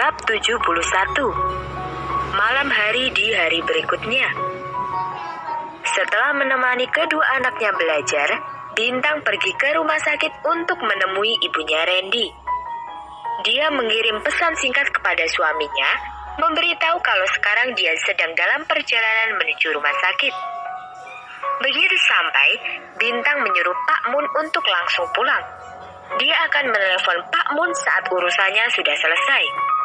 Bab 71. Malam hari di hari berikutnya. Setelah menemani kedua anaknya belajar, Bintang pergi ke rumah sakit untuk menemui ibunya Randy. Dia mengirim pesan singkat kepada suaminya, memberitahu kalau sekarang dia sedang dalam perjalanan menuju rumah sakit. Begitu sampai, Bintang menyuruh Pak Mun untuk langsung pulang. Dia akan menelepon Pak Mun saat urusannya sudah selesai.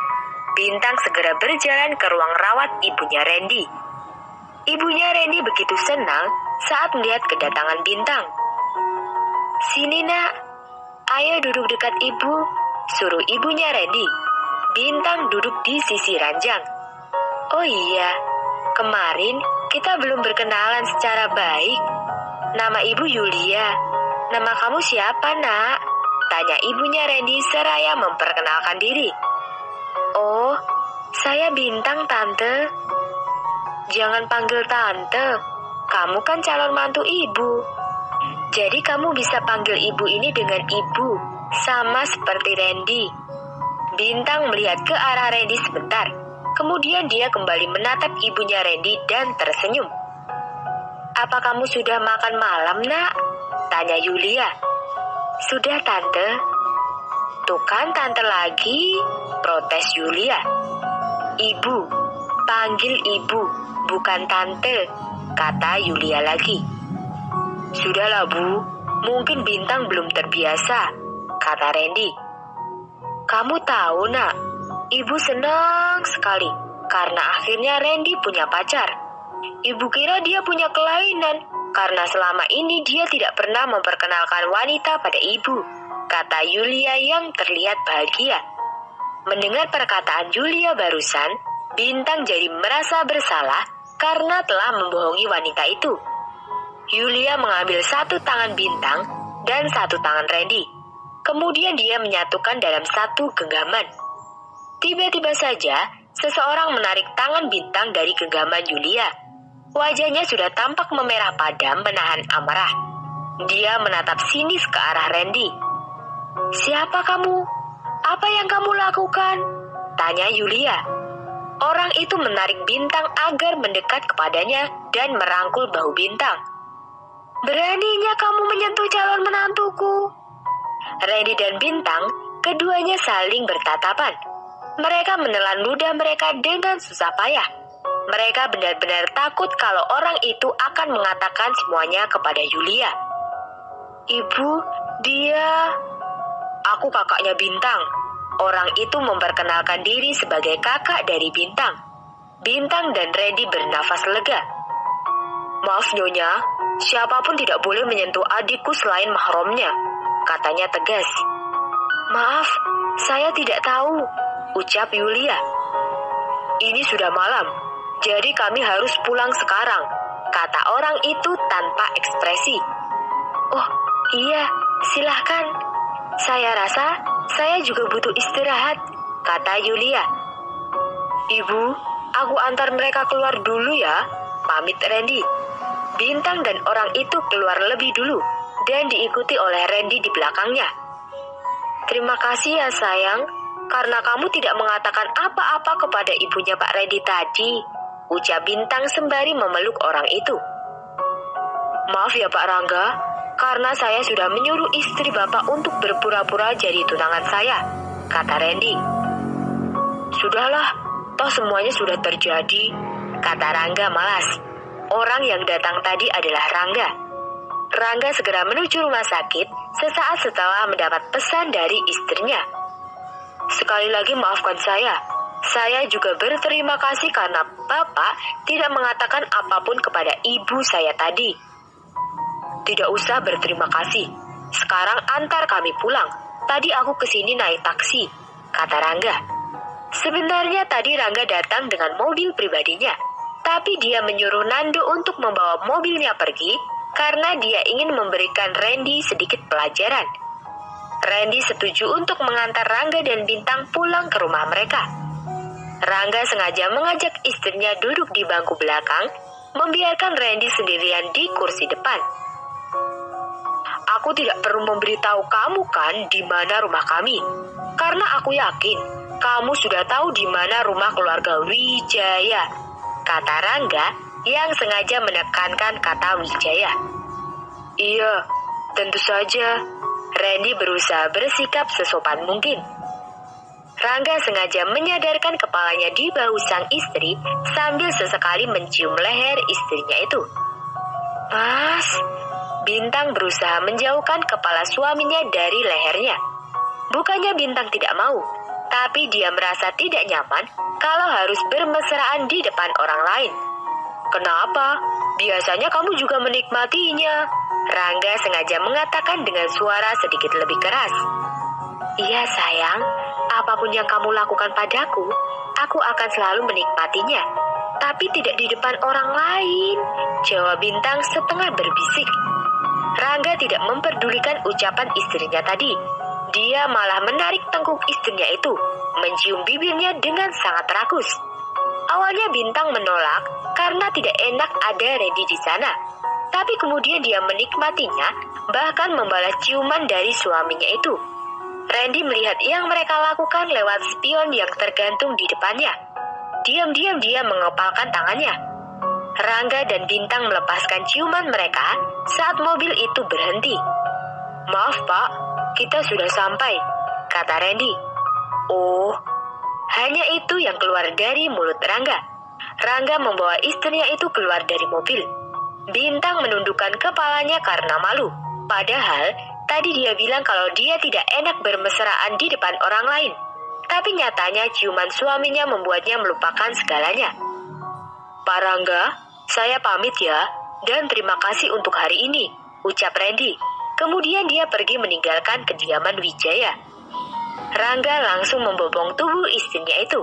Bintang segera berjalan ke ruang rawat ibunya Randy. Ibunya Randy begitu senang saat melihat kedatangan Bintang. "Sini nak, ayo duduk dekat ibu," suruh ibunya Randy. Bintang duduk di sisi ranjang. "Oh iya, kemarin kita belum berkenalan secara baik. Nama ibu Yulia. Nama kamu siapa nak?" tanya ibunya Randy seraya memperkenalkan diri. "Oh, saya Bintang, Tante." "Jangan panggil Tante, kamu kan calon mantu ibu. Jadi kamu bisa panggil ibu ini dengan ibu, sama seperti Randy." Bintang melihat ke arah Randy sebentar, kemudian dia kembali menatap ibunya Randy dan tersenyum. "Apa kamu sudah makan malam, nak?" tanya Yulia. "Sudah, Tante." "Tuh kan Tante lagi," protes Yulia. "Ibu, panggil ibu, bukan Tante," kata Yulia lagi. "Sudahlah Bu, mungkin Bintang belum terbiasa," kata Randy. "Kamu tahu nak, ibu senang sekali karena akhirnya Randy punya pacar. Ibu kira dia punya kelainan karena selama ini dia tidak pernah memperkenalkan wanita pada ibu," kata Yulia yang terlihat bahagia. Mendengar perkataan Yulia barusan, Bintang jadi merasa bersalah karena telah membohongi wanita itu. Yulia mengambil satu tangan Bintang dan satu tangan Randy. Kemudian dia menyatukan dalam satu genggaman. Tiba-tiba saja, seseorang menarik tangan Bintang dari genggaman Yulia. Wajahnya sudah tampak memerah padam menahan amarah. Dia menatap sinis ke arah Randy. "Siapa kamu? Apa yang kamu lakukan?" tanya Yulia. Orang itu menarik Bintang agar mendekat kepadanya dan merangkul bahu Bintang. "Beraninya kamu menyentuh calon menantuku." Randy dan Bintang, keduanya saling bertatapan. Mereka menelan ludah mereka dengan susah payah. Mereka benar-benar takut kalau orang itu akan mengatakan semuanya kepada Yulia. "Ibu, dia..." "Aku kakaknya Bintang." Orang itu memperkenalkan diri sebagai kakak dari Bintang. Bintang dan Randy bernafas lega. "Maaf Nyonya, siapapun tidak boleh menyentuh adikku selain mahramnya," katanya tegas. "Maaf, saya tidak tahu," ucap Yulia. "Ini sudah malam, jadi kami harus pulang sekarang," kata orang itu tanpa ekspresi. "Oh iya, silahkan. Saya rasa saya juga butuh istirahat," kata Yulia. "Ibu, aku antar mereka keluar dulu ya," pamit Randy. Bintang dan orang itu keluar lebih dulu dan diikuti oleh Randy di belakangnya. "Terima kasih ya sayang, karena kamu tidak mengatakan apa-apa kepada ibunya Pak Randy tadi," ucap Bintang sembari memeluk orang itu. "Maaf ya Pak Rangga, karena saya sudah menyuruh istri Bapak untuk berpura-pura jadi tunangan saya," kata Randy. "Sudahlah, toh semuanya sudah terjadi," kata Rangga malas. Orang yang datang tadi adalah Rangga. Rangga segera menuju rumah sakit sesaat setelah mendapat pesan dari istrinya. "Sekali lagi maafkan saya. Saya juga berterima kasih karena Bapak tidak mengatakan apapun kepada ibu saya tadi." "Tidak usah berterima kasih. Sekarang antar kami pulang. Tadi aku kesini naik taksi," kata Rangga. Sebenarnya tadi Rangga datang dengan mobil pribadinya, tapi dia menyuruh Nando untuk membawa mobilnya pergi karena dia ingin memberikan Randy sedikit pelajaran. Randy setuju untuk mengantar Rangga dan Bintang pulang ke rumah mereka. Rangga sengaja mengajak istrinya duduk di bangku belakang, membiarkan Randy sendirian di kursi depan. "Aku tidak perlu memberitahu kamu kan di mana rumah kami, karena aku yakin kamu sudah tahu di mana rumah keluarga Wijaya, kata Rangga yang sengaja menekankan kata Wijaya. Iya, tentu saja. Randy berusaha bersikap sesopan mungkin. Rangga sengaja menyadarkan kepalanya di bahu sang istri sambil sesekali mencium leher istrinya itu. Mas, Bintang berusaha menjauhkan kepala suaminya dari lehernya. Bukannya Bintang tidak mau, tapi dia merasa tidak nyaman kalau harus bermesraan di depan orang lain. Kenapa? Biasanya kamu juga menikmatinya. Rangga sengaja mengatakan dengan suara sedikit lebih keras. Iya sayang, apapun yang kamu lakukan padaku, aku akan selalu menikmatinya. Tapi tidak di depan orang lain, jawab Bintang setengah berbisik. Rangga tidak memperdulikan ucapan istrinya tadi. Dia malah menarik tengkuk istrinya itu, mencium bibirnya dengan sangat rakus. Awalnya Bintang menolak karena tidak enak ada Randy di sana. Tapi kemudian dia menikmatinya, bahkan membalas ciuman dari suaminya itu. Randy melihat yang mereka lakukan lewat spion yang tergantung di depannya. Diam-diam dia mengepalkan tangannya. Rangga dan Bintang melepaskan ciuman mereka saat mobil itu berhenti. Maaf Pak, kita sudah sampai, kata Randy. Oh, hanya itu yang keluar dari mulut Rangga. Rangga membawa istrinya itu keluar dari mobil. Bintang menundukkan kepalanya karena malu. Padahal tadi dia bilang kalau dia tidak enak bermesraan di depan orang lain. Tapi nyatanya ciuman suaminya membuatnya melupakan segalanya. Pak Rangga, saya pamit ya, dan terima kasih untuk hari ini, ucap Randy. Kemudian dia pergi meninggalkan kediaman Wijaya. Rangga langsung membopong tubuh istrinya itu.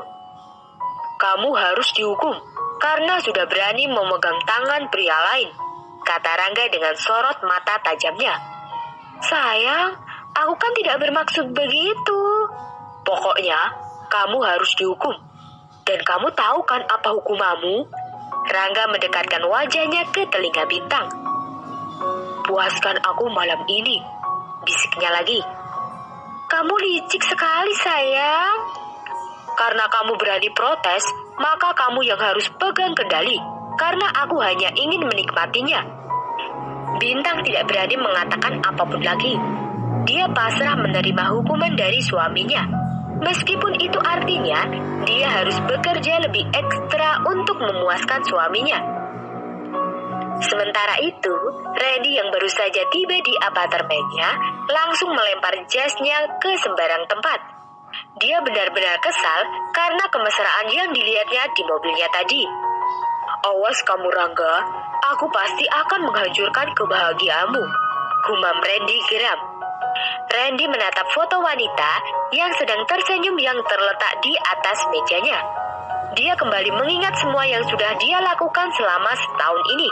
Kamu harus dihukum, karena sudah berani memegang tangan pria lain, kata Rangga dengan sorot mata tajamnya. Sayang, aku kan tidak bermaksud begitu. Pokoknya, kamu harus dihukum. Dan kamu tahu kan apa hukumamu? Rangga mendekatkan wajahnya ke telinga Bintang. Puaskan aku malam ini, bisiknya lagi. Kamu licik sekali sayang. Karena kamu berani protes, maka kamu yang harus pegang kendali. Karena aku hanya ingin menikmatinya. Bintang tidak berani mengatakan apapun lagi. Dia pasrah menerima hukuman dari suaminya. Meskipun itu artinya dia harus bekerja lebih ekstra untuk memuaskan suaminya. Sementara itu, Randy yang baru saja tiba di apartemennya langsung melempar jasnya ke sembarang tempat. Dia benar-benar kesal karena kemesraan yang dilihatnya di mobilnya tadi. Awas kamu Rangga, aku pasti akan menghancurkan kebahagiaanmu, gumam Randy geram. Randy menatap foto wanita yang sedang tersenyum yang terletak di atas mejanya. Dia kembali mengingat semua yang sudah dia lakukan selama setahun ini.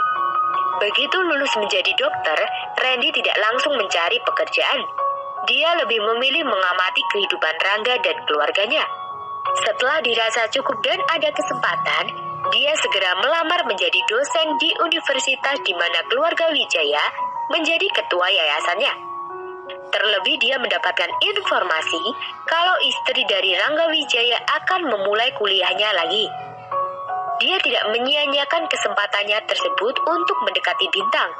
Begitu lulus menjadi dokter, Randy tidak langsung mencari pekerjaan. Dia lebih memilih mengamati kehidupan Rangga dan keluarganya. Setelah dirasa cukup dan ada kesempatan, dia segera melamar menjadi dosen di universitas di mana keluarga Wijaya menjadi ketua yayasannya. Terlebih dia mendapatkan informasi kalau istri dari Rangga Wijaya akan memulai kuliahnya lagi. Dia tidak menyia-nyiakan kesempatannya tersebut untuk mendekati Bintang.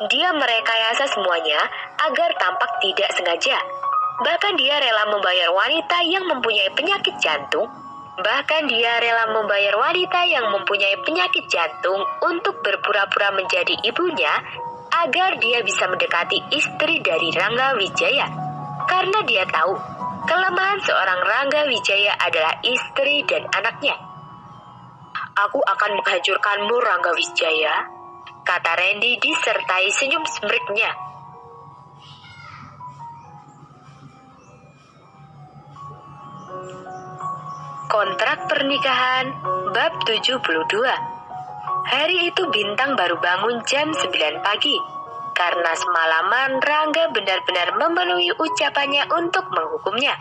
Dia merekayasa semuanya agar tampak tidak sengaja. Bahkan dia rela membayar wanita yang mempunyai penyakit jantung. Untuk berpura-pura menjadi ibunya agar dia bisa mendekati istri dari Rangga Wijaya. Karena dia tahu kelemahan seorang Rangga Wijaya adalah istri dan anaknya. Aku akan menghancurkanmu Rangga Wijaya, kata Randy disertai senyum semriknya. Kontrak pernikahan bab 72. Hari itu Bintang baru bangun jam 9 pagi. Karena semalaman Rangga benar-benar memenuhi ucapannya untuk menghukumnya.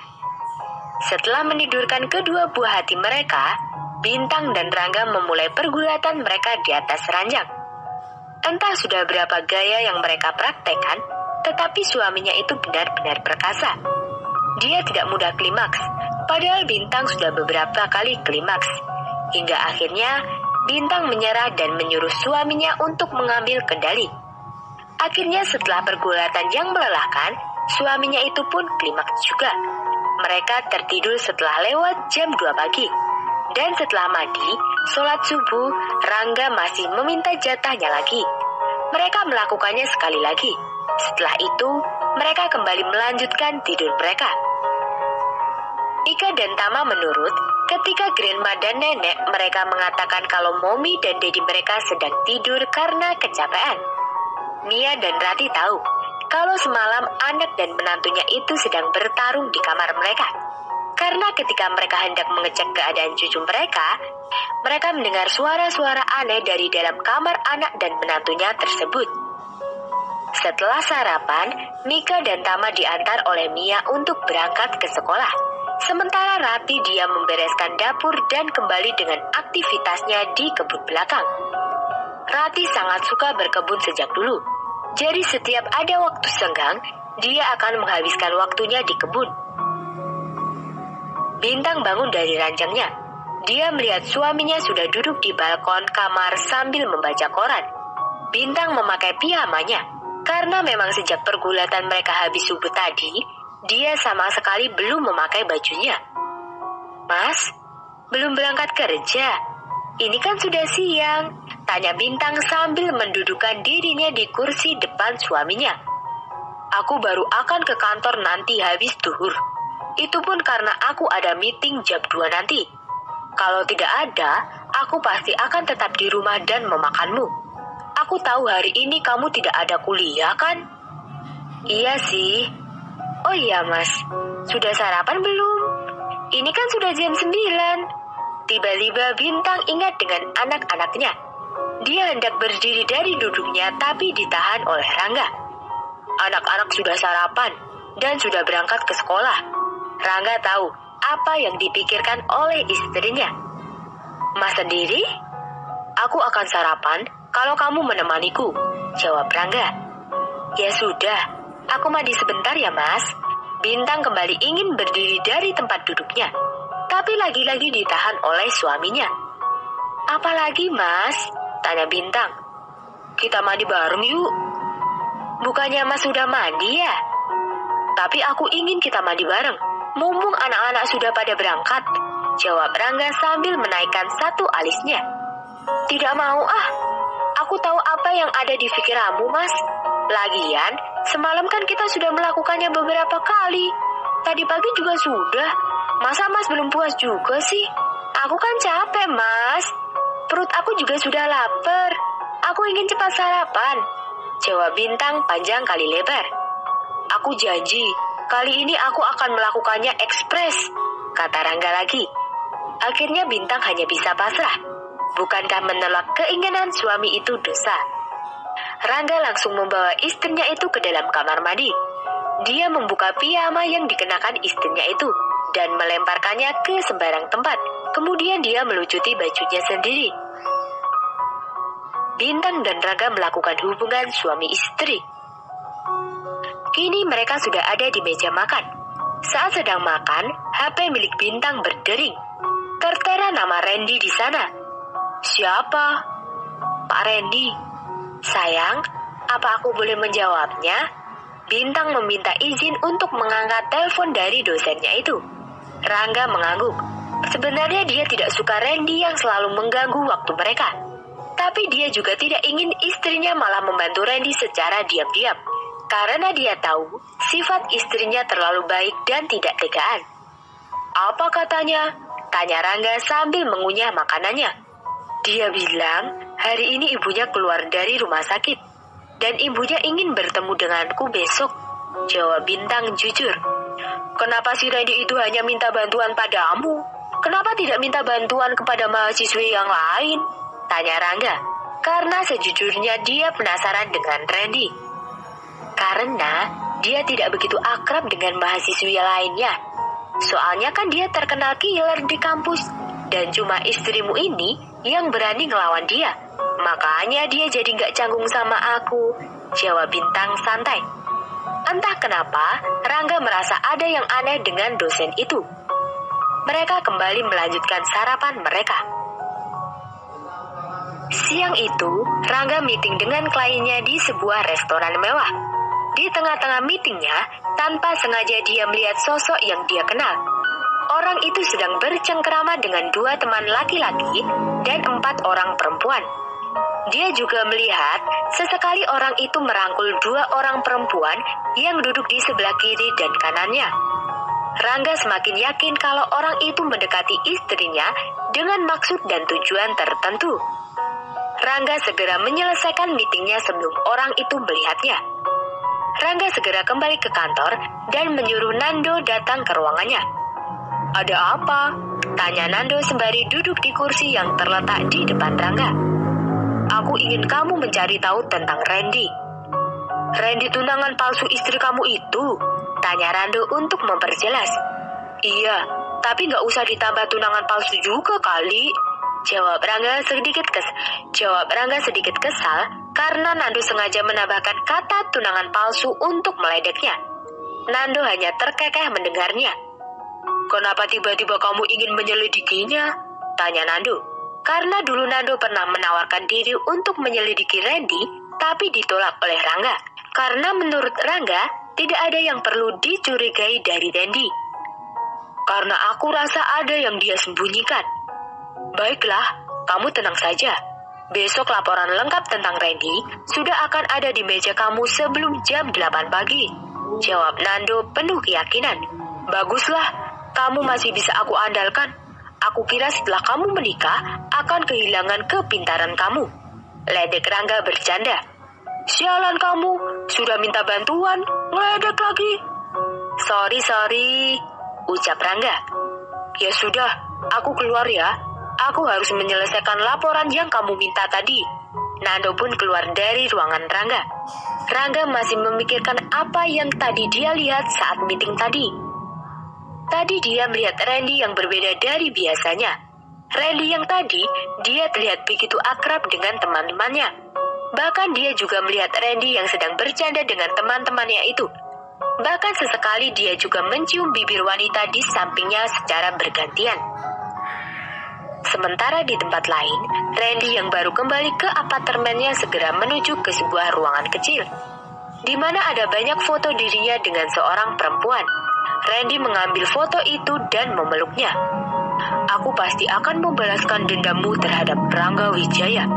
Setelah menidurkan kedua buah hati mereka, Bintang dan Rangga memulai pergulatan mereka di atas ranjang. Entah sudah berapa gaya yang mereka praktekkan, tetapi suaminya itu benar-benar perkasa. Dia tidak mudah klimaks, Padahal Bintang sudah beberapa kali klimaks. Hingga akhirnya Bintang menyerah dan menyuruh suaminya untuk mengambil kendali. Akhirnya setelah pergulatan yang melelahkan, suaminya itu pun klimaks juga. Mereka tertidur setelah lewat jam 2 pagi. Dan setelah mandi, sholat subuh, Rangga masih meminta jatahnya lagi. Mereka melakukannya sekali lagi. Setelah itu, mereka kembali melanjutkan tidur mereka. Ika dan Tama menurut, ketika grandma dan nenek mereka mengatakan kalau Mommy dan Daddy mereka sedang tidur karena kecapean. Mia dan Rati tahu kalau semalam anak dan menantunya itu sedang bertarung di kamar mereka. Karena ketika mereka hendak mengecek keadaan cucu mereka mendengar suara-suara aneh dari dalam kamar anak dan menantunya tersebut. Setelah sarapan, Mika dan Tama diantar oleh Mia untuk berangkat ke sekolah. Sementara Rati dia membereskan dapur dan kembali dengan aktivitasnya di kebun belakang. Rati sangat suka berkebun sejak dulu. Jadi setiap ada waktu senggang, dia akan menghabiskan waktunya di kebun. Bintang bangun dari ranjangnya. Dia melihat suaminya sudah duduk di balkon kamar sambil membaca koran. Bintang memakai piyamanya. Karena memang sejak pergulatan mereka habis subuh tadi, dia sama sekali belum memakai bajunya. Mas, belum berangkat kerja? Ini kan sudah siang, tanya Bintang sambil mendudukkan dirinya di kursi depan suaminya. Aku baru akan ke kantor nanti habis duhur. Itu pun karena aku ada meeting jam 2 nanti. Kalau tidak ada, aku pasti akan tetap di rumah dan memakanmu. Aku tahu hari ini kamu tidak ada kuliah kan? Iya sih. Oh iya mas, sudah sarapan belum? Ini kan sudah jam 9. Tiba-tiba Bintang ingat dengan anak-anaknya. Dia hendak berdiri dari duduknya tapi ditahan oleh Rangga. Anak-anak sudah sarapan dan sudah berangkat ke sekolah. Rangga tahu apa yang dipikirkan oleh istrinya. Mas sendiri? Aku akan sarapan kalau kamu menemaniku, jawab Rangga. Ya sudah. Aku mandi sebentar ya mas. Bintang kembali ingin berdiri dari tempat duduknya. Tapi lagi-lagi ditahan oleh suaminya. Apalagi mas? Tanya Bintang. Kita mandi bareng yuk. Bukannya mas sudah mandi ya? Tapi aku ingin kita mandi bareng. Mumpung anak-anak sudah pada berangkat, jawab Rangga sambil menaikkan satu alisnya. Tidak mau ah. Aku tahu apa yang ada di pikiranmu mas. Lagian, semalam kan kita sudah melakukannya beberapa kali. Tadi pagi juga sudah. Masa mas belum puas juga sih? Aku kan capek mas. Perut aku juga sudah lapar. Aku ingin cepat sarapan, jawab Bintang panjang kali lebar. Aku janji, kali ini aku akan melakukannya ekspres, kata Rangga lagi. Akhirnya Bintang hanya bisa pasrah. Bukankah menolak keinginan suami itu dosa? Rangga langsung membawa istrinya itu ke dalam kamar mandi. Dia membuka piyama yang dikenakan istrinya itu dan melemparkannya ke sembarang tempat. Kemudian dia melucuti bajunya sendiri. Bintang dan Rangga melakukan hubungan suami istri. Kini mereka sudah ada di meja makan. Saat sedang makan, HP milik Bintang berdering. Tertera nama Randy di sana. Siapa? Pak Randy. Sayang, apa aku boleh menjawabnya? Bintang meminta izin untuk mengangkat telepon dari dosennya itu. Rangga mengangguk. Sebenarnya dia tidak suka Randy yang selalu mengganggu waktu mereka. Tapi dia juga tidak ingin istrinya malah membantu Randy secara diam-diam. Karena dia tahu sifat istrinya terlalu baik dan tidak tegaan. Apa katanya? Tanya Rangga sambil mengunyah makanannya. Dia bilang hari ini ibunya keluar dari rumah sakit dan ibunya ingin bertemu denganku besok, jawab Bintang jujur. Kenapa si Randy itu hanya minta bantuan padamu? Kenapa tidak minta bantuan kepada mahasiswi yang lain? Tanya Rangga. Karena sejujurnya dia penasaran dengan Randy. Karena dia tidak begitu akrab dengan mahasiswi lainnya. Soalnya kan dia terkenal killer di kampus. Dan cuma istrimu ini yang berani ngelawan dia. Makanya dia jadi gak canggung sama aku, jawab Bintang santai. Entah kenapa, Rangga merasa ada yang aneh dengan dosen itu. mereka kembali melanjutkan sarapan mereka. Siang itu, Rangga meeting dengan kliennya di sebuah restoran mewah. Di tengah-tengah meetingnya, tanpa sengaja dia melihat sosok yang dia kenal. Orang itu sedang bercengkerama dengan 2 teman laki-laki dan 4 orang perempuan. Dia juga melihat sesekali orang itu merangkul 2 orang perempuan yang duduk di sebelah kiri dan kanannya. Rangga semakin yakin kalau orang itu mendekati istrinya dengan maksud dan tujuan tertentu. Rangga segera menyelesaikan meetingnya sebelum orang itu melihatnya. Rangga segera kembali ke kantor dan menyuruh Nando datang ke ruangannya. "Ada apa?" tanya Nando sembari duduk di kursi yang terletak di depan Rangga. "Aku ingin kamu mencari tahu tentang Randy." "Randy tunangan palsu istri kamu itu?" tanya Nando untuk memperjelas. "Iya, tapi nggak usah ditambah tunangan palsu juga kali," Jawab Rangga sedikit kesal karena Nando sengaja menambahkan kata tunangan palsu untuk meledeknya. Nando hanya terkekeh mendengarnya. "Kenapa tiba-tiba kamu ingin menyelidikinya?" tanya Nando. Karena dulu Nando pernah menawarkan diri untuk menyelidiki Randy, tapi ditolak oleh Rangga. Karena menurut Rangga, tidak ada yang perlu dicurigai dari Randy. "Karena aku rasa ada yang dia sembunyikan." "Baiklah, kamu tenang saja. Besok laporan lengkap tentang Randy sudah akan ada di meja kamu sebelum jam 8 pagi. Jawab Nando penuh keyakinan. "Baguslah, kamu masih bisa aku andalkan. Aku kira setelah kamu menikah akan kehilangan kepintaran kamu." Ledek Rangga bercanda. "Sialan kamu, sudah minta bantuan, ngeledek lagi." Sorry, ucap Rangga. "Ya sudah, aku keluar ya. Aku harus menyelesaikan laporan yang kamu minta tadi." Nando pun keluar dari ruangan Rangga. Rangga masih memikirkan apa yang tadi dia lihat saat meeting tadi. Tadi dia melihat Randy yang berbeda dari biasanya. Randy yang tadi, dia terlihat begitu akrab dengan teman-temannya. Bahkan dia juga melihat Randy yang sedang bercanda dengan teman-temannya itu. Bahkan sesekali dia juga mencium bibir wanita di sampingnya secara bergantian. Sementara di tempat lain, Randy yang baru kembali ke apartemennya segera menuju ke sebuah ruangan kecil, di mana ada banyak foto dirinya dengan seorang perempuan. Randy mengambil foto itu dan memeluknya. "Aku pasti akan membalaskan dendammu terhadap Rangga Wijaya.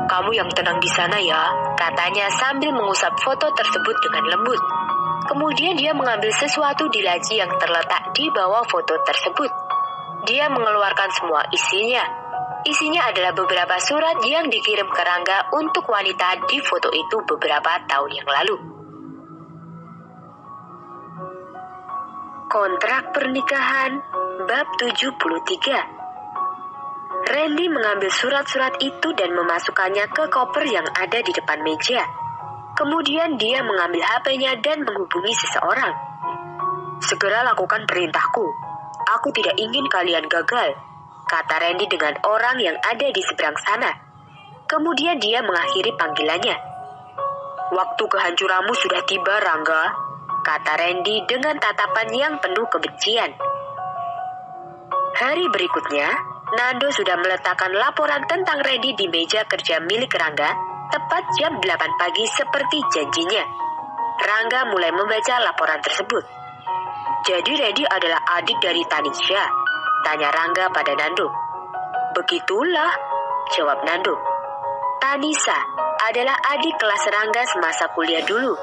Kamu yang tenang di sana ya," katanya sambil mengusap foto tersebut dengan lembut. Kemudian dia mengambil sesuatu di laci yang terletak di bawah foto tersebut. Dia mengeluarkan semua isinya. Isinya adalah beberapa surat yang dikirim ke Rangga untuk wanita di foto itu beberapa tahun yang lalu. Kontrak pernikahan bab 73. Randy mengambil surat-surat itu dan memasukkannya ke koper yang ada di depan meja. Kemudian dia mengambil HP-nya dan menghubungi seseorang. "Segera lakukan perintahku. Aku tidak ingin kalian gagal," kata Randy dengan orang yang ada di seberang sana. Kemudian dia mengakhiri panggilannya. "Waktu kehancuranmu sudah tiba, Rangga," kata Randy dengan tatapan yang penuh kebencian. Hari berikutnya, Nando sudah meletakkan laporan tentang Randy di meja kerja milik Rangga tepat jam 8 pagi seperti janjinya. Rangga mulai membaca laporan tersebut. "Jadi Randy adalah adik dari Tanisha?" tanya Rangga pada Nando. "Begitulah," jawab Nando. "Tanisha adalah adik kelas Rangga semasa kuliah dulu.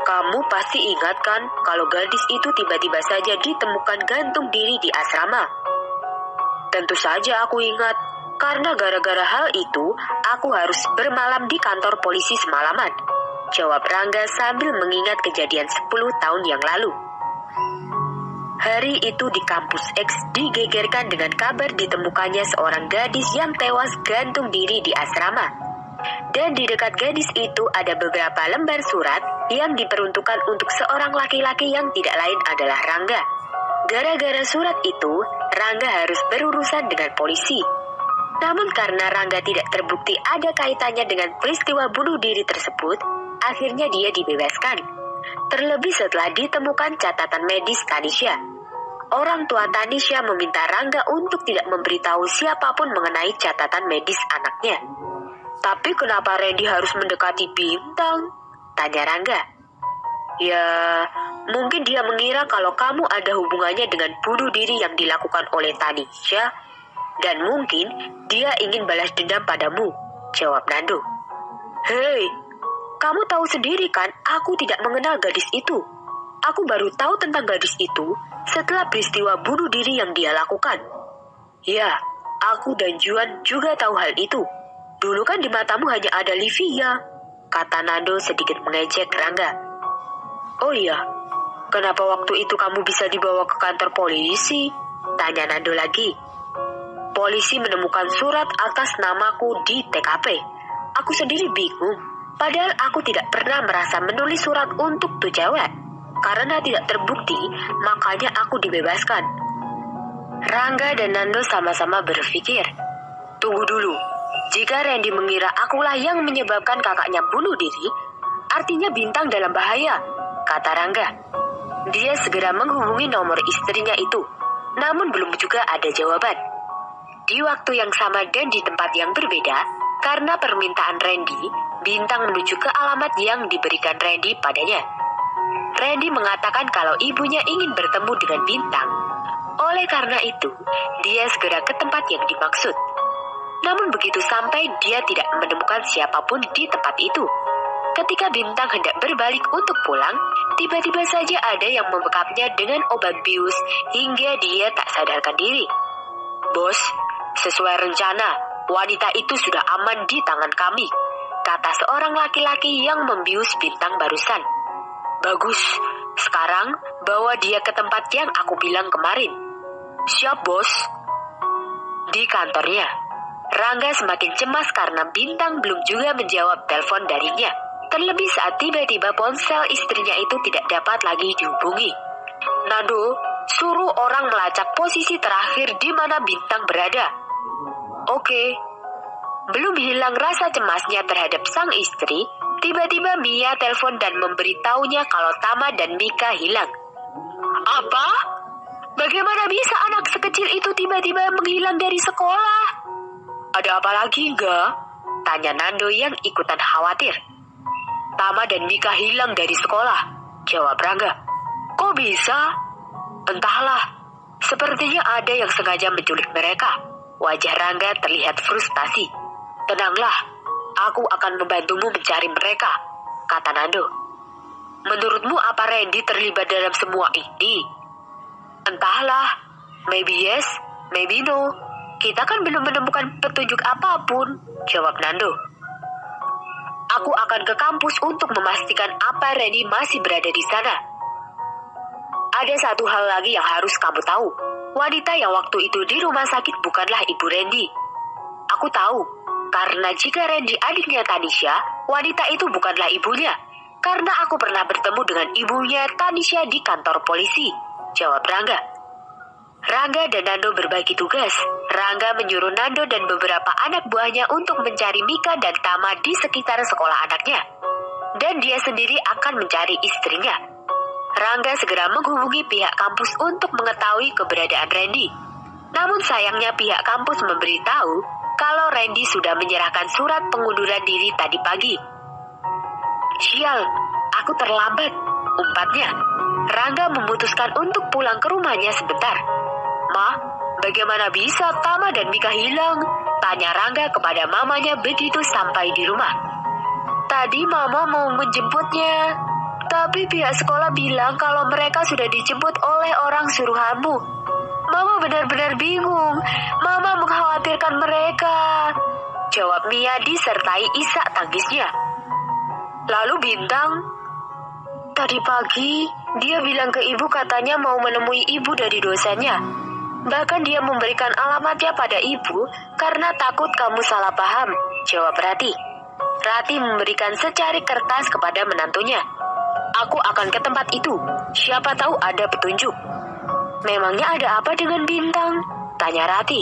Kamu pasti ingat kan kalau gadis itu tiba-tiba saja ditemukan gantung diri di asrama?" "Tentu saja aku ingat. Karena gara-gara hal itu, aku harus bermalam di kantor polisi semalaman," jawab Rangga sambil mengingat kejadian 10 tahun yang lalu. Hari itu di kampus X digegerkan dengan kabar ditemukannya seorang gadis yang tewas gantung diri di asrama. Dan di dekat gadis itu ada beberapa lembar surat yang diperuntukkan untuk seorang laki-laki yang tidak lain adalah Rangga. Gara-gara surat itu, Rangga harus berurusan dengan polisi. Namun karena Rangga tidak terbukti ada kaitannya dengan peristiwa bunuh diri tersebut, akhirnya dia dibebaskan. Terlebih setelah ditemukan catatan medis Tanisha. orang tua Tanisha meminta Rangga untuk tidak memberitahu siapapun mengenai catatan medis anaknya. Tapi kenapa Randy harus mendekati Bintang? Tanya Rangga. Ya, mungkin dia mengira kalau kamu ada hubungannya dengan bunuh diri yang dilakukan oleh Tanisha. Dan mungkin dia ingin balas dendam padamu, jawab Nando. Hei, kamu tahu sendiri kan aku tidak mengenal gadis itu. Aku baru tahu tentang gadis itu setelah peristiwa bunuh diri yang dia lakukan. Ya, aku dan Juan juga tahu hal itu. Dulu kan di matamu hanya ada Livia, kata Nando sedikit mengejek Rangga. Oh iya, kenapa waktu itu kamu bisa dibawa ke kantor polisi? Tanya Nando lagi. Polisi menemukan surat atas namaku di TKP. Aku sendiri bingung, padahal aku tidak pernah merasa menulis surat untuk tuh cewek. Karena tidak terbukti, makanya aku dibebaskan. Rangga dan Nando sama-sama berpikir. Tunggu dulu, jika Randy mengira akulah yang menyebabkan kakaknya bunuh diri, artinya Bintang dalam bahaya, kata Rangga. Dia segera menghubungi nomor istrinya itu, namun belum juga ada jawaban. Di waktu yang sama dan di tempat yang berbeda, karena permintaan Randy, Bintang menuju ke alamat yang diberikan Randy padanya. Randy mengatakan kalau ibunya ingin bertemu dengan Bintang. Oleh karena itu, dia segera ke tempat yang dimaksud. Namun begitu sampai, dia tidak menemukan siapapun di tempat itu. Ketika Bintang hendak berbalik untuk pulang, tiba-tiba saja ada yang membekapnya dengan obat bius hingga dia tak sadarkan diri. Bos, sesuai rencana, wanita itu sudah aman di tangan kami, kata seorang laki-laki yang membius Bintang barusan. Bagus, sekarang bawa dia ke tempat yang aku bilang kemarin. Siap, bos. Di kantornya, Rangga semakin cemas karena Bintang belum juga menjawab telepon darinya. Terlebih saat tiba-tiba ponsel istrinya itu tidak dapat lagi dihubungi. Nando, suruh orang melacak posisi terakhir di mana Bintang berada. Oke. Belum hilang rasa cemasnya terhadap sang istri, tiba-tiba Mia telepon dan memberitahunya kalau Tama dan Mika hilang. Apa? Bagaimana bisa anak sekecil itu tiba-tiba menghilang dari sekolah? Ada apa lagi enggak? Tanya Nando yang ikutan khawatir. Tama dan Mika hilang dari sekolah, jawab Rangga. Kok bisa? Entahlah, sepertinya ada yang sengaja menculik mereka. Wajah Rangga terlihat frustasi. Tenanglah, aku akan membantumu mencari mereka, kata Nando. Menurutmu apa Randy terlibat dalam semua ini? Entahlah, maybe yes, maybe no. Kita kan belum menemukan petunjuk apapun, jawab Nando. Aku akan ke kampus untuk memastikan apa Randy masih berada di sana. Ada satu hal lagi yang harus kamu tahu. Wanita yang waktu itu di rumah sakit bukanlah ibu Randy. Aku tahu, karena jika Randy adiknya Tanisha, wanita itu bukanlah ibunya. Karena aku pernah bertemu dengan ibunya Tanisha di kantor polisi, jawab Rangga. Rangga dan Nando berbagi tugas. Rangga menyuruh Nando dan beberapa anak buahnya untuk mencari Mika dan Tama di sekitar sekolah anaknya. Dan dia sendiri akan mencari istrinya. Rangga segera menghubungi pihak kampus untuk mengetahui keberadaan Randy. Namun sayangnya pihak kampus memberitahu kalau Randy sudah menyerahkan surat pengunduran diri tadi pagi. Sial, aku terlambat, umpatnya. Rangga memutuskan untuk pulang ke rumahnya sebentar. Ma, bagaimana bisa Tama dan Mika hilang? Tanya Rangga kepada mamanya begitu sampai di rumah. Tadi mama mau menjemputnya, tapi pihak sekolah bilang kalau mereka sudah dijemput oleh orang suruhanmu. Mama benar-benar bingung. Mama mengkhawatirkan mereka, jawab Mia disertai isak tangisnya. Lalu Bintang? Tadi pagi, dia bilang ke ibu katanya mau menemui ibu dari dosennya. Bahkan dia memberikan alamatnya pada ibu karena takut kamu salah paham, jawab Rati. Rati memberikan secari kertas kepada menantunya. Aku akan ke tempat itu, siapa tahu ada petunjuk. Memangnya ada apa dengan Bintang? Tanya Rati.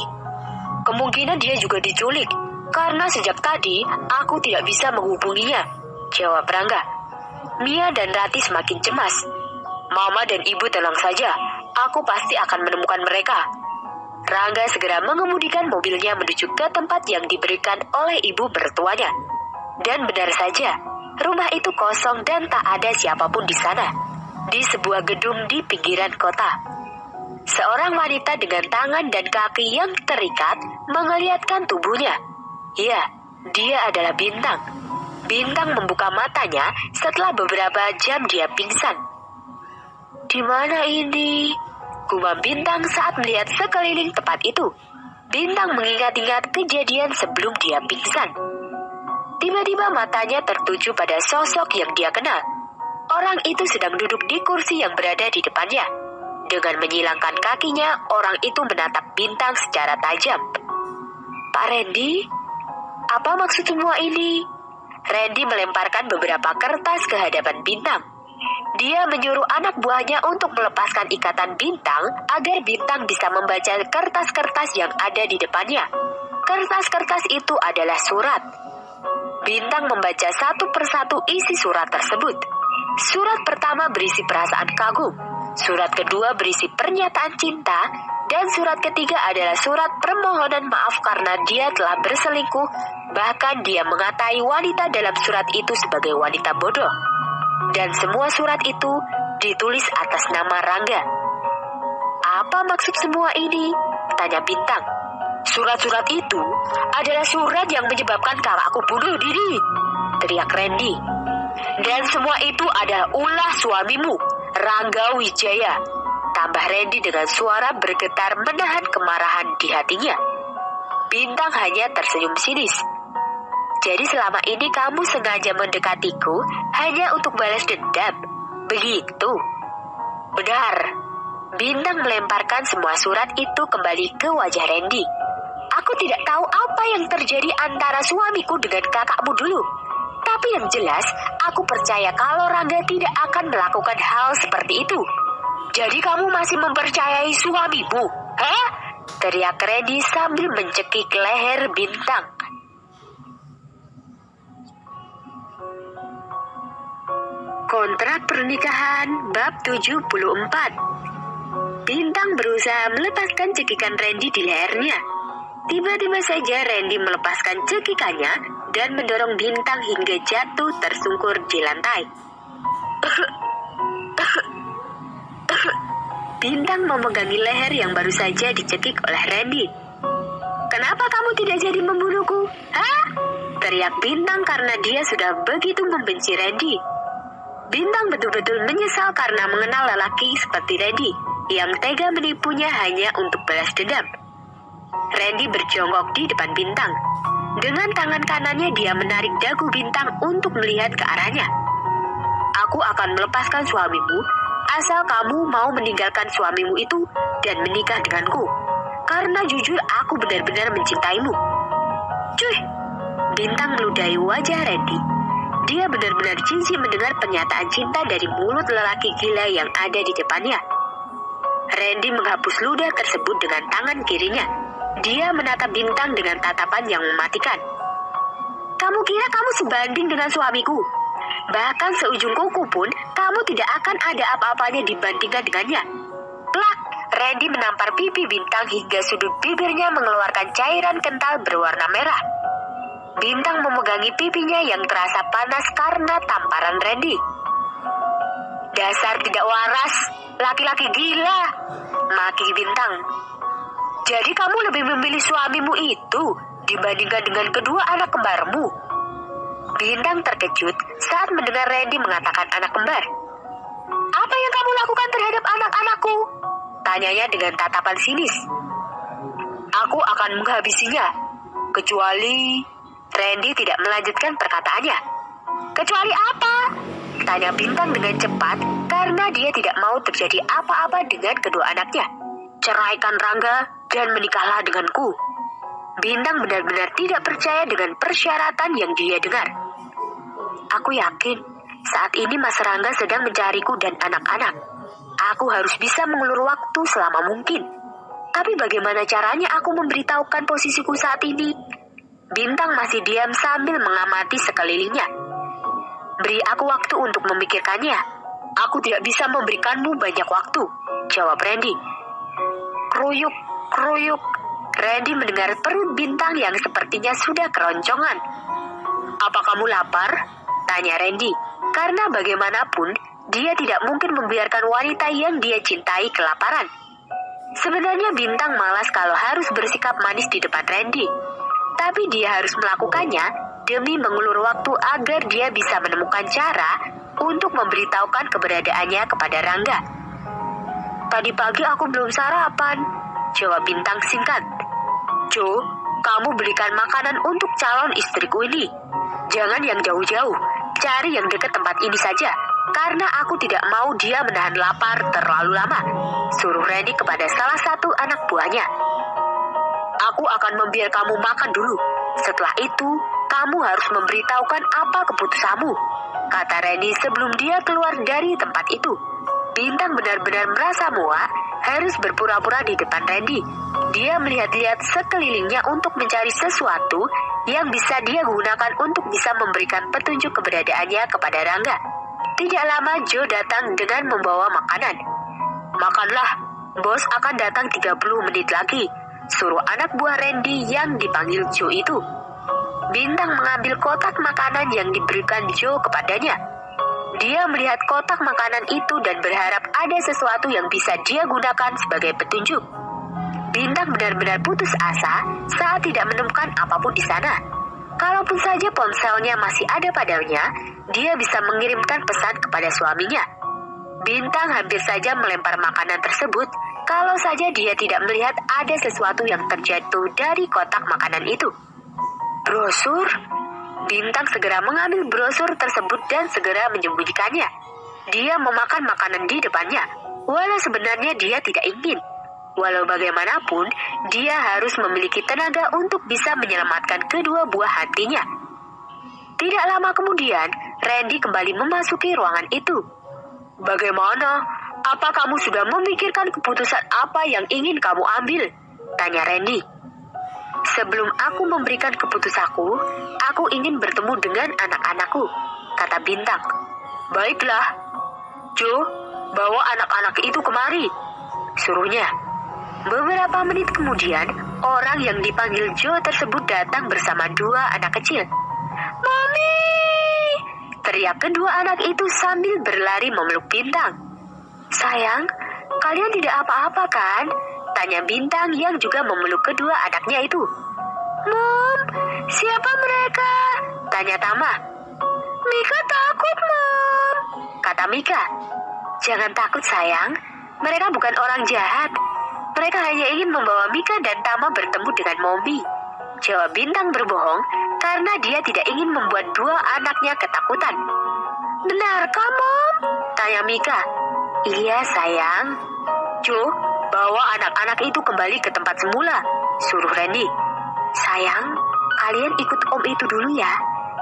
Kemungkinan dia juga diculik, karena sejak tadi aku tidak bisa menghubunginya, jawab Rangga. Mia dan Rati semakin cemas. Mama dan ibu tenang saja, aku pasti akan menemukan mereka. Rangga segera mengemudikan mobilnya menuju ke tempat yang diberikan oleh ibu mertuanya. Dan benar saja, rumah itu kosong dan tak ada siapapun di sana. Di sebuah gedung di pinggiran kota. Seorang wanita dengan tangan dan kaki yang terikat mengeliatkan tubuhnya. Ya, dia adalah Bintang. Bintang membuka matanya setelah beberapa jam dia pingsan. Di mana ini? Gumam Bintang saat melihat sekeliling tempat itu. Bintang mengingat-ingat kejadian sebelum dia pingsan. Tiba-tiba matanya tertuju pada sosok yang dia kenal. Orang itu sedang duduk di kursi yang berada di depannya. Dengan menyilangkan kakinya, orang itu menatap Bintang secara tajam. Pak Randy, apa maksud semua ini? Randy melemparkan beberapa kertas ke hadapan Bintang. Dia menyuruh anak buahnya untuk melepaskan ikatan Bintang agar Bintang bisa membaca kertas-kertas yang ada di depannya. Kertas-kertas itu adalah surat. Bintang membaca satu persatu isi surat tersebut. Surat pertama berisi perasaan kagum. Surat kedua berisi pernyataan cinta. Dan surat ketiga adalah surat permohonan maaf karena dia telah berselingkuh. Bahkan dia mengatai wanita dalam surat itu sebagai wanita bodoh. Dan semua surat itu ditulis atas nama Rangga. Apa maksud semua ini? Tanya Bintang. Surat-surat itu adalah surat yang menyebabkan kakakku bunuh diri, teriak Randy. Dan semua itu adalah ulah suamimu, Rangga Wijaya, tambah Randy dengan suara bergetar menahan kemarahan di hatinya. Bintang hanya tersenyum sinis. Jadi selama ini kamu sengaja mendekatiku hanya untuk balas dendam, begitu? Benar. Bintang melemparkan semua surat itu kembali ke wajah Randy. Aku tidak tahu apa yang terjadi antara suamiku dengan kakakmu dulu. Tapi yang jelas, aku percaya kalau Rangga tidak akan melakukan hal seperti itu. Jadi kamu masih mempercayai suamimu? Hah? Teriak Randy sambil mencekik leher Bintang. Kontrak pernikahan bab 74. Bintang berusaha melepaskan cekikan Randy di lehernya. Tiba-tiba saja Randy melepaskan cekikannya dan mendorong Bintang hingga jatuh tersungkur di lantai. Bintang memegangi leher yang baru saja dicekik oleh Randy. Kenapa kamu tidak jadi membunuhku? Hah? Teriak Bintang karena dia sudah begitu membenci Randy. Bintang betul-betul menyesal karena mengenal lelaki seperti Randy yang tega menipunya hanya untuk balas dendam. Randy berjongkok di depan Bintang. Dengan tangan kanannya dia menarik dagu Bintang untuk melihat ke arahnya. Aku akan melepaskan suamimu asal kamu mau meninggalkan suamimu itu dan menikah denganku. Karena jujur aku benar-benar mencintaimu. Cuy! Bintang meludahi wajah Randy. Dia benar-benar jijik mendengar pernyataan cinta dari mulut lelaki gila yang ada di depannya. Randy menghapus ludah tersebut dengan tangan kirinya. Dia menatap Bintang dengan tatapan yang mematikan. Kamu kira kamu sebanding dengan suamiku? Bahkan seujung kuku pun kamu tidak akan ada apa-apanya dibandingkan dengannya. Plak! Randy menampar pipi Bintang hingga sudut bibirnya mengeluarkan cairan kental berwarna merah. Bintang memegangi pipinya yang terasa panas karena tamparan Randy. Dasar tidak waras, laki-laki gila, maki Bintang. Jadi kamu lebih memilih suamimu itu dibandingkan dengan kedua anak kembarmu? Bintang terkejut saat mendengar Randy mengatakan anak kembar. Apa yang kamu lakukan terhadap anak-anakku? Tanyanya dengan tatapan sinis. Aku akan menghabisinya, kecuali... Randy tidak melanjutkan perkataannya. Kecuali apa? Tanya Bintang dengan cepat karena dia tidak mau terjadi apa-apa dengan kedua anaknya. Ceraikan Rangga dan menikahlah denganku. Bintang benar-benar tidak percaya dengan persyaratan yang dia dengar. Aku yakin saat ini Mas Rangga sedang mencariku dan anak-anak. Aku harus bisa mengulur waktu selama mungkin. Tapi bagaimana caranya aku memberitahukan posisiku saat ini? Bintang masih diam sambil mengamati sekelilingnya. Beri aku waktu untuk memikirkannya. Aku tidak bisa memberikanmu banyak waktu, jawab Randy. Kruyuk, kruyuk. Randy mendengar perut Bintang yang sepertinya sudah keroncongan. Apa kamu lapar? Tanya Randy. Karena bagaimanapun, dia tidak mungkin membiarkan wanita yang dia cintai kelaparan. Sebenarnya Bintang malas kalau harus bersikap manis di depan Randy. Tapi dia harus melakukannya demi mengulur waktu agar dia bisa menemukan cara untuk memberitahukan keberadaannya kepada Rangga. Tadi pagi aku belum sarapan, jawab Bintang singkat. Jo, kamu belikan makanan untuk calon istriku ini. Jangan yang jauh-jauh, cari yang dekat tempat ini saja. Karena aku tidak mau dia menahan lapar terlalu lama, suruh Randy kepada salah satu anak buahnya. Aku akan membiarkan kamu makan dulu. Setelah itu, kamu harus memberitahukan apa keputusanmu, kata Randy sebelum dia keluar dari tempat itu. Bintang benar-benar merasa muak harus berpura-pura di depan Randy. Dia melihat-lihat sekelilingnya untuk mencari sesuatu yang bisa dia gunakan untuk bisa memberikan petunjuk keberadaannya kepada Rangga. Tidak lama Joe datang dengan membawa makanan. Makanlah, bos akan datang 30 menit lagi, suruh anak buah Randy yang dipanggil Joe itu. Bintang mengambil kotak makanan yang diberikan Joe kepadanya. Dia melihat kotak makanan itu dan berharap ada sesuatu yang bisa dia gunakan sebagai petunjuk. Bintang benar-benar putus asa saat tidak menemukan apapun di sana. Kalaupun saja ponselnya masih ada padanya, dia bisa mengirimkan pesan kepada suaminya. Bintang hampir saja melempar makanan tersebut kalau saja dia tidak melihat ada sesuatu yang terjatuh dari kotak makanan itu. Brosur? Bintang segera mengambil brosur tersebut dan segera menyembunyikannya. Dia memakan makanan di depannya, walau sebenarnya dia tidak ingin. Walau bagaimanapun, dia harus memiliki tenaga untuk bisa menyelamatkan kedua buah hatinya. Tidak lama kemudian, Randy kembali memasuki ruangan itu. Bagaimana? Apa kamu sudah memikirkan keputusan apa yang ingin kamu ambil? Tanya Randy. Sebelum aku memberikan keputusanku, aku ingin bertemu dengan anak-anakku, kata Bintang. Baiklah, Joe, bawa anak-anak itu kemari, suruhnya. Beberapa menit kemudian, orang yang dipanggil Joe tersebut datang bersama dua anak kecil. Mami! Teriak kedua anak itu sambil berlari memeluk Bintang. Sayang, kalian tidak apa-apa kan? Tanya Bintang yang juga memeluk kedua anaknya itu. Mom, siapa mereka? Tanya Tama. Mika takut, Mom, kata Mika. Jangan takut sayang, mereka bukan orang jahat. Mereka hanya ingin membawa Mika dan Tama bertemu dengan Mombi, jawab Bintang berbohong karena dia tidak ingin membuat dua anaknya ketakutan. Benarkah, Mom? Tanya Mika. Iya sayang. Joe, bawa anak-anak itu kembali ke tempat semula, suruh Randy. Sayang, kalian ikut om itu dulu ya.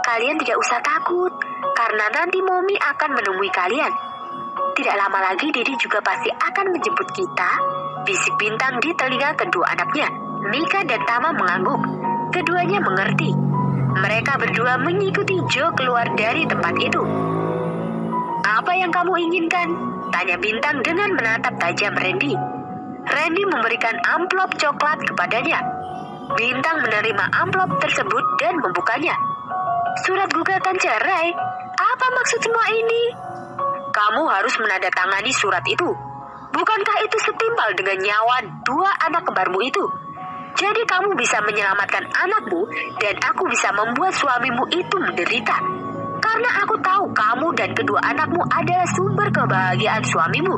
Kalian tidak usah takut, karena nanti Mommy akan menemui kalian. Tidak lama lagi Didi juga pasti akan menjemput kita, bisik Bintang di telinga kedua anaknya. Mika dan Tama mengangguk. Keduanya mengerti. Mereka berdua mengikuti Joe keluar dari tempat itu. Apa yang kamu inginkan? Tanya Bintang dengan menatap tajam Randy. Randy memberikan amplop coklat kepadanya. Bintang menerima amplop tersebut dan membukanya. Surat gugatan cerai? Apa maksud semua ini? Kamu harus menandatangani surat itu. Bukankah itu setimpal dengan nyawa dua anak kembarmu itu? Jadi kamu bisa menyelamatkan anakmu dan aku bisa membuat suamimu itu menderita. Karena aku tahu kamu dan kedua anakmu adalah sumber kebahagiaan suamimu.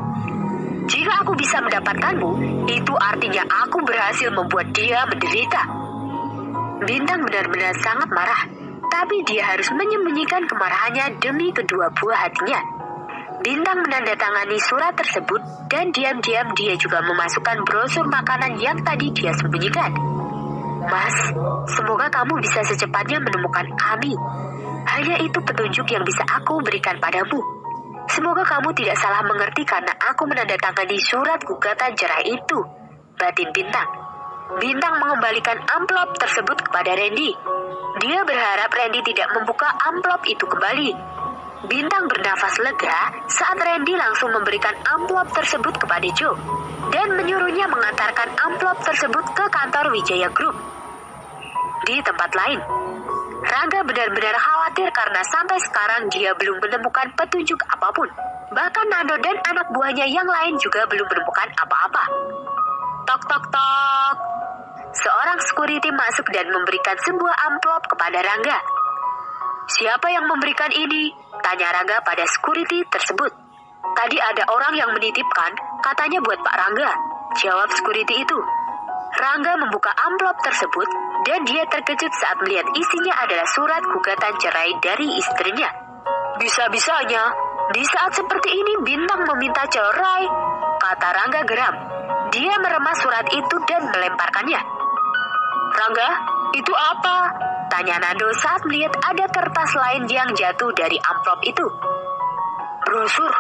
Jika aku bisa mendapatkanmu, itu artinya aku berhasil membuat dia menderita. Bintang benar-benar sangat marah, tapi dia harus menyembunyikan kemarahannya demi kedua buah hatinya. Bintang menandatangani surat tersebut dan diam-diam dia juga memasukkan brosur makanan yang tadi dia sembunyikan. Mas, semoga kamu bisa secepatnya menemukan kami. Hanya itu petunjuk yang bisa aku berikan padamu. Semoga kamu tidak salah mengerti karena aku menandatangani surat gugatan cerai itu, batin Bintang. Bintang mengembalikan amplop tersebut kepada Randy. Dia berharap Randy tidak membuka amplop itu kembali. Bintang bernafas lega saat Randy langsung memberikan amplop tersebut kepada Joe dan menyuruhnya mengantarkan amplop tersebut ke kantor Wijaya Group. Di tempat lain, Rangga benar-benar khawatir karena sampai sekarang dia belum menemukan petunjuk apapun. Bahkan Nando dan anak buahnya yang lain juga belum menemukan apa-apa. Tok tok tok. Seorang security masuk dan memberikan sebuah amplop kepada Rangga. "Siapa yang memberikan ini?" tanya Rangga pada security tersebut. "Tadi ada orang yang menitipkan, katanya buat Pak Rangga," jawab security itu. Rangga membuka amplop tersebut dan dia terkejut saat melihat isinya adalah surat gugatan cerai dari istrinya. "Bisa-bisanya, di saat seperti ini Bintang meminta cerai," kata Rangga geram. Dia meremas surat itu dan melemparkannya. "Rangga, itu apa?" tanya Nando saat melihat ada kertas lain yang jatuh dari amplop itu. "Brosur,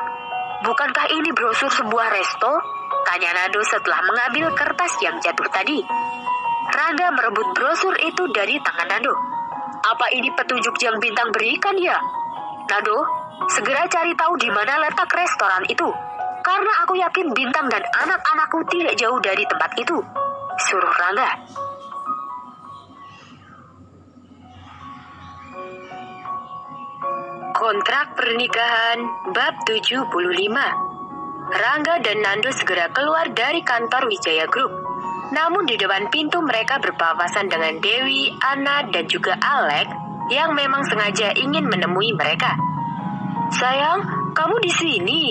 bukankah ini brosur sebuah resto?" tanya Nando setelah mengambil kertas yang jatuh tadi. Rangga merebut brosur itu dari tangan Nando. "Apa ini petunjuk yang Bintang berikan ya?" "Nando, segera cari tahu di mana letak restoran itu. Karena aku yakin Bintang dan anak-anakku tidak jauh dari tempat itu," suruh Rangga. Kontrak pernikahan bab 75. Rangga dan Nando segera keluar dari kantor Wijaya Group. Namun di depan pintu mereka berpapasan dengan Dewi, Ana, dan juga Alek yang memang sengaja ingin menemui mereka. "Sayang, kamu di sini?"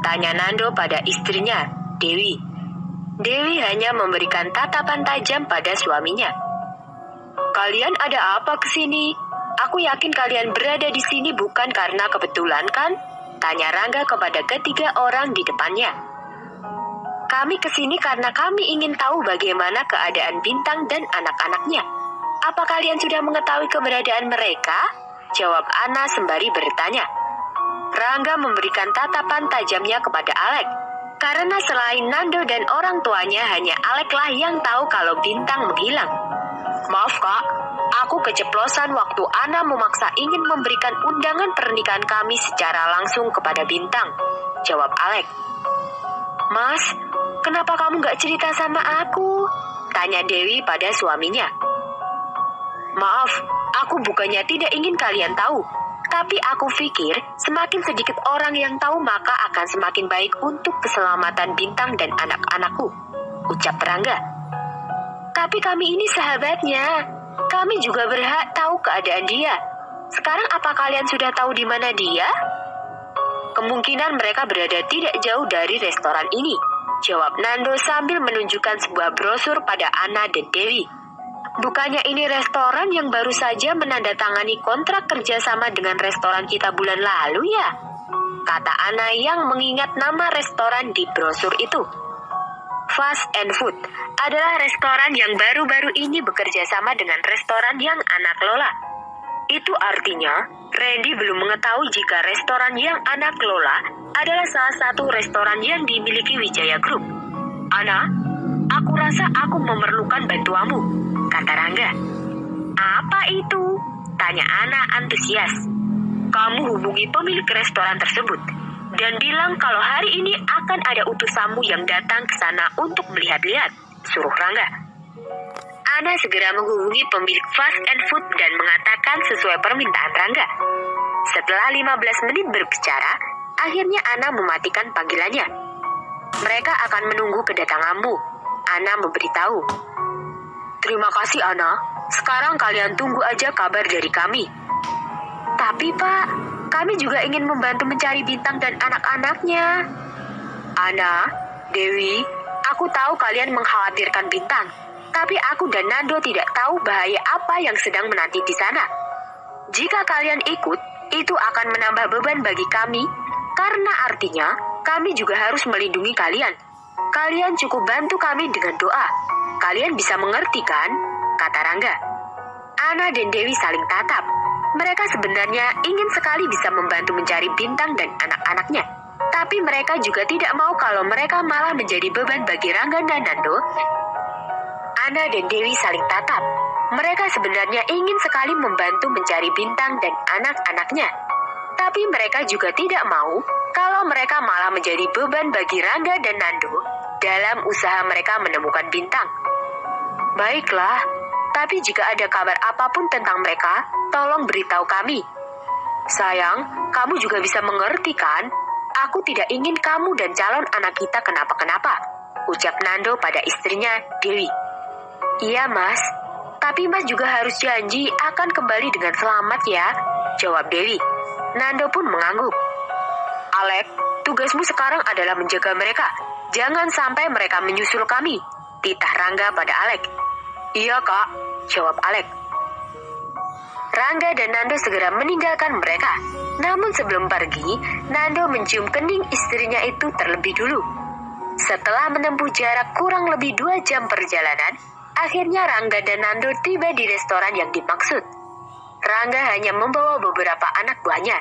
tanya Nando pada istrinya, Dewi. Dewi hanya memberikan tatapan tajam pada suaminya. "Kalian ada apa ke sini? Aku yakin kalian berada di sini bukan karena kebetulan kan?" tanya Rangga kepada ketiga orang di depannya. "Kami kesini karena kami ingin tahu bagaimana keadaan Bintang dan anak-anaknya. Apa kalian sudah mengetahui keberadaan mereka?" jawab Ana sembari bertanya. Rangga memberikan tatapan tajamnya kepada Alek. Karena selain Nando dan orang tuanya, hanya Aleklah yang tahu kalau Bintang menghilang. "Maaf kak, aku keceplosan waktu Ana memaksa ingin memberikan undangan pernikahan kami secara langsung kepada Bintang," jawab Alek. "Mas, kenapa kamu gak cerita sama aku?" tanya Dewi pada suaminya. "Maaf, aku bukannya tidak ingin kalian tahu. Tapi aku pikir semakin sedikit orang yang tahu maka akan semakin baik untuk keselamatan Bintang dan anak-anakku," ucap Rangga. "Tapi kami ini sahabatnya. Kami juga berhak tahu keadaan dia. Sekarang apa kalian sudah tahu di mana dia?" "Kemungkinan mereka berada tidak jauh dari restoran ini," jawab Nando sambil menunjukkan sebuah brosur pada Ana dan Dewi. "Bukannya ini restoran yang baru saja menandatangani kontrak kerjasama dengan restoran kita bulan lalu ya?" kata Ana yang mengingat nama restoran di brosur itu. Fast and Food adalah restoran yang baru-baru ini bekerja sama dengan restoran yang Ana kelola. Itu artinya, Randy belum mengetahui jika restoran yang Ana kelola adalah salah satu restoran yang dimiliki Wijaya Group. "Ana, aku rasa aku memerlukan bantuanmu," kata Rangga. "Apa itu?" tanya Ana antusias. "Kamu hubungi pemilik restoran tersebut dan bilang kalau hari ini akan ada utusanmu yang datang ke sana untuk melihat-lihat," suruh Rangga. Ana segera menghubungi pemilik Fast and Food dan mengatakan sesuai permintaan Rangga. Setelah 15 menit berbicara, akhirnya Ana mematikan panggilannya. "Mereka akan menunggu kedatanganmu," Ana memberitahu. "Terima kasih Ana, sekarang kalian tunggu aja kabar dari kami." "Tapi Pak, kami juga ingin membantu mencari Bintang dan anak-anaknya." "Ana, Dewi, aku tahu kalian mengkhawatirkan Bintang, tapi aku dan Nando tidak tahu bahaya apa yang sedang menanti di sana. Jika kalian ikut, itu akan menambah beban bagi kami, karena artinya kami juga harus melindungi kalian. Kalian cukup bantu kami dengan doa. Kalian bisa mengerti kan?" kata Rangga. Ana dan Dewi saling tatap. Mereka sebenarnya ingin sekali bisa membantu mencari Bintang dan anak-anaknya. Tapi mereka juga tidak mau kalau mereka malah menjadi beban bagi Rangga dan Nando. Ana dan Dewi saling tatap. Mereka sebenarnya ingin sekali membantu mencari Bintang dan anak-anaknya. Tapi mereka juga tidak mau kalau mereka malah menjadi beban bagi Rangga dan Nando dalam usaha mereka menemukan bintang. Baiklah, tapi jika ada kabar apapun tentang mereka, tolong beritahu kami. Sayang, kamu juga bisa mengerti kan? Aku tidak ingin kamu dan calon anak kita kenapa-kenapa, ucap Nando pada istrinya, Dewi. Iya mas, tapi mas juga harus janji akan kembali dengan selamat ya, jawab Dewi. Nando pun mengangguk. Alek, tugasmu sekarang adalah menjaga mereka. Jangan sampai mereka menyusul kami, titah Rangga pada Alek. Iya kak, jawab Alek. Rangga dan Nando segera meninggalkan mereka. Namun sebelum pergi, Nando mencium kening istrinya itu terlebih dulu. Setelah menempuh jarak kurang lebih 2 jam perjalanan, akhirnya Rangga dan Nando tiba di restoran yang dimaksud. Rangga hanya membawa beberapa anak buahnya.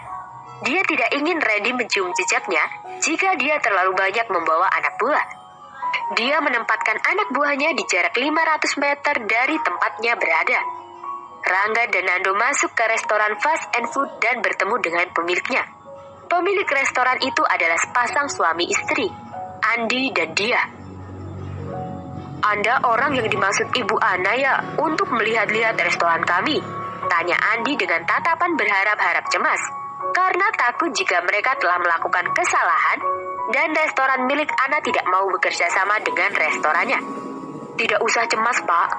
Dia tidak ingin Randy mencium jejaknya jika dia terlalu banyak membawa anak buah. Dia menempatkan anak buahnya di jarak 500 meter dari tempatnya berada. Rangga dan Nando masuk ke restoran fast and food dan bertemu dengan pemiliknya. Pemilik restoran itu adalah sepasang suami istri, Andi dan Dia. Anda orang yang dimaksud Ibu Ana ya untuk melihat-lihat restoran kami? Tanya Andi dengan tatapan berharap-harap cemas, karena takut jika mereka telah melakukan kesalahan dan restoran milik Ana tidak mau bekerja sama dengan restorannya. Tidak usah cemas, Pak.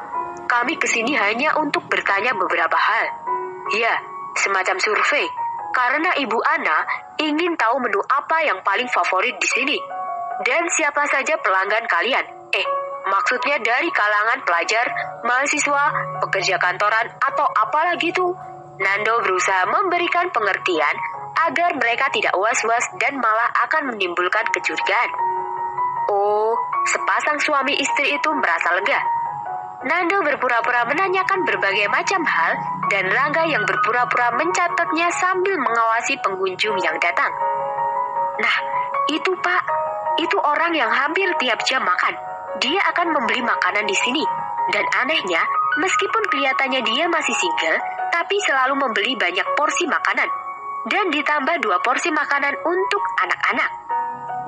Kami kesini hanya untuk bertanya beberapa hal. Ya, semacam survei, karena Ibu Ana ingin tahu menu apa yang paling favorit di sini. Dan siapa saja pelanggan kalian. Maksudnya dari kalangan pelajar, mahasiswa, pekerja kantoran, atau apalagi itu. Nando berusaha memberikan pengertian agar mereka tidak was-was dan malah akan menimbulkan kecurigaan. Oh, sepasang suami istri itu merasa lega. Nando berpura-pura menanyakan berbagai macam hal dan Rangga yang berpura-pura mencatatnya sambil mengawasi pengunjung yang datang. Nah, itu Pak, itu orang yang hampir tiap jam makan. Dia akan membeli makanan di sini. Dan anehnya, meskipun kelihatannya dia masih single, tapi selalu membeli banyak porsi makanan. Dan ditambah 2 porsi makanan untuk anak-anak.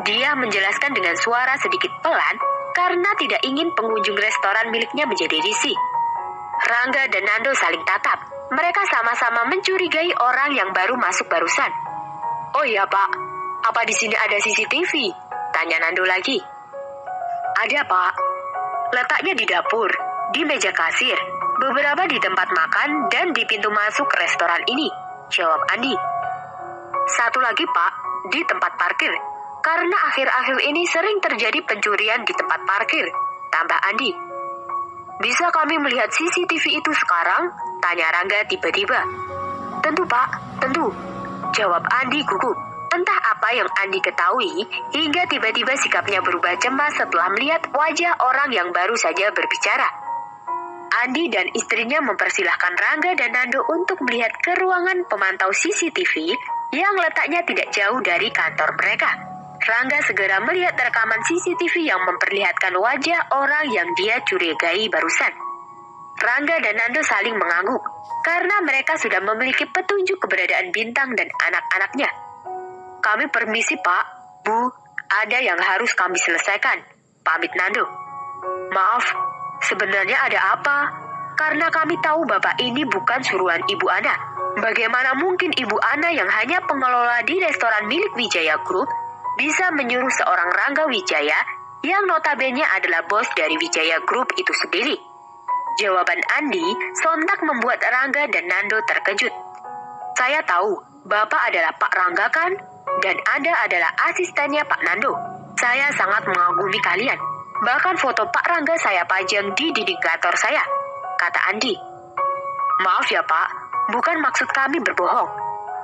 Dia menjelaskan dengan suara sedikit pelan karena tidak ingin pengunjung restoran miliknya menjadi risih. Rangga dan Nando saling tatap. Mereka sama-sama mencurigai orang yang baru masuk barusan. Oh iya Pak, apa di sini ada CCTV? Tanya Nando lagi. Ada Pak, letaknya di dapur, di meja kasir, beberapa di tempat makan dan di pintu masuk restoran ini, jawab Andi. Satu lagi Pak, di tempat parkir, karena akhir-akhir ini sering terjadi pencurian di tempat parkir, tambah Andi. Bisa kami melihat CCTV itu sekarang? Tanya Rangga tiba-tiba. Tentu Pak, tentu, jawab Andi gugup. Entah apa yang Andi ketahui, hingga tiba-tiba sikapnya berubah cemas setelah melihat wajah orang yang baru saja berbicara. Andi dan istrinya mempersilahkan Rangga dan Nando untuk melihat ke ruangan pemantau CCTV yang letaknya tidak jauh dari kantor mereka. Rangga segera melihat rekaman CCTV yang memperlihatkan wajah orang yang dia curigai barusan. Rangga dan Nando saling mengangguk, karena mereka sudah memiliki petunjuk keberadaan Bintang dan anak-anaknya. Kami permisi Pak, Bu, ada yang harus kami selesaikan, pamit Nando. Maaf, sebenarnya ada apa? Karena kami tahu Bapak ini bukan suruhan Ibu Ana. Bagaimana mungkin Ibu Ana yang hanya pengelola di restoran milik Wijaya Group bisa menyuruh seorang Rangga Wijaya yang notabene adalah bos dari Wijaya Group itu sendiri? Jawaban Andi sontak membuat Rangga dan Nando terkejut. Saya tahu, Bapak adalah Pak Rangga kan? Dan Anda adalah asistennya Pak Nando. Saya sangat mengagumi kalian. Bahkan foto Pak Rangga saya pajang di dinding kantor saya, kata Andi. Maaf ya Pak, bukan maksud kami berbohong.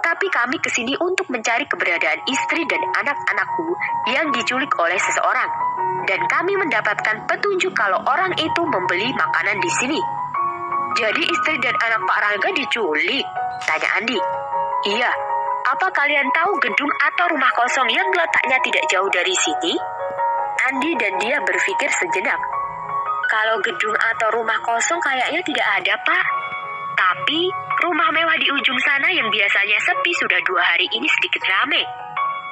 Tapi kami kesini untuk mencari keberadaan istri dan anak-anakku yang diculik oleh seseorang. Dan kami mendapatkan petunjuk kalau orang itu membeli makanan di sini. Jadi istri dan anak Pak Rangga diculik? Tanya Andi. Iya. Apa kalian tahu gedung atau rumah kosong yang letaknya tidak jauh dari sini? Andi dan Dia berpikir sejenak. Kalau gedung atau rumah kosong kayaknya tidak ada, Pak. Tapi rumah mewah di ujung sana yang biasanya sepi sudah 2 hari ini sedikit ramai.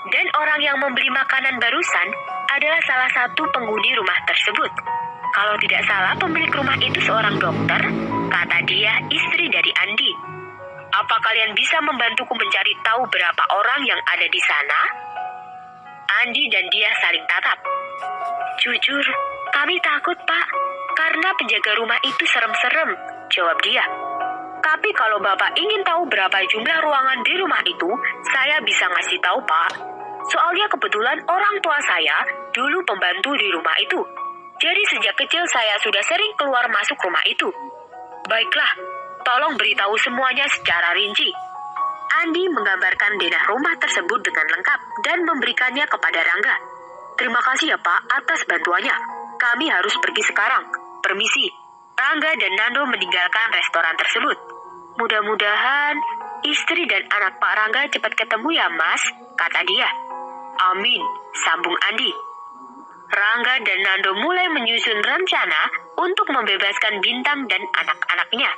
Dan orang yang membeli makanan barusan adalah salah satu penghuni rumah tersebut. Kalau tidak salah pemilik rumah itu seorang dokter, kata dia, istri dari Andi. Apa kalian bisa membantuku mencari tahu berapa orang yang ada di sana? Andi dan dia saling tatap. Jujur, kami takut, Pak, karena penjaga rumah itu serem-serem, jawab dia. Tapi kalau Bapak ingin tahu berapa jumlah ruangan di rumah itu, saya bisa ngasih tahu, Pak. Soalnya kebetulan orang tua saya dulu pembantu di rumah itu. Jadi sejak kecil saya sudah sering keluar masuk rumah itu. Baiklah, tolong beritahu semuanya secara rinci. Andi menggambarkan denah rumah tersebut dengan lengkap dan memberikannya kepada Rangga. Terima kasih ya Pak atas bantuannya. Kami harus pergi sekarang. Permisi. Rangga dan Nando meninggalkan restoran tersebut. Mudah-mudahan istri dan anak Pak Rangga cepat ketemu ya Mas, kata dia. Amin, sambung Andi. Rangga dan Nando mulai menyusun rencana untuk membebaskan Bintang dan anak-anaknya.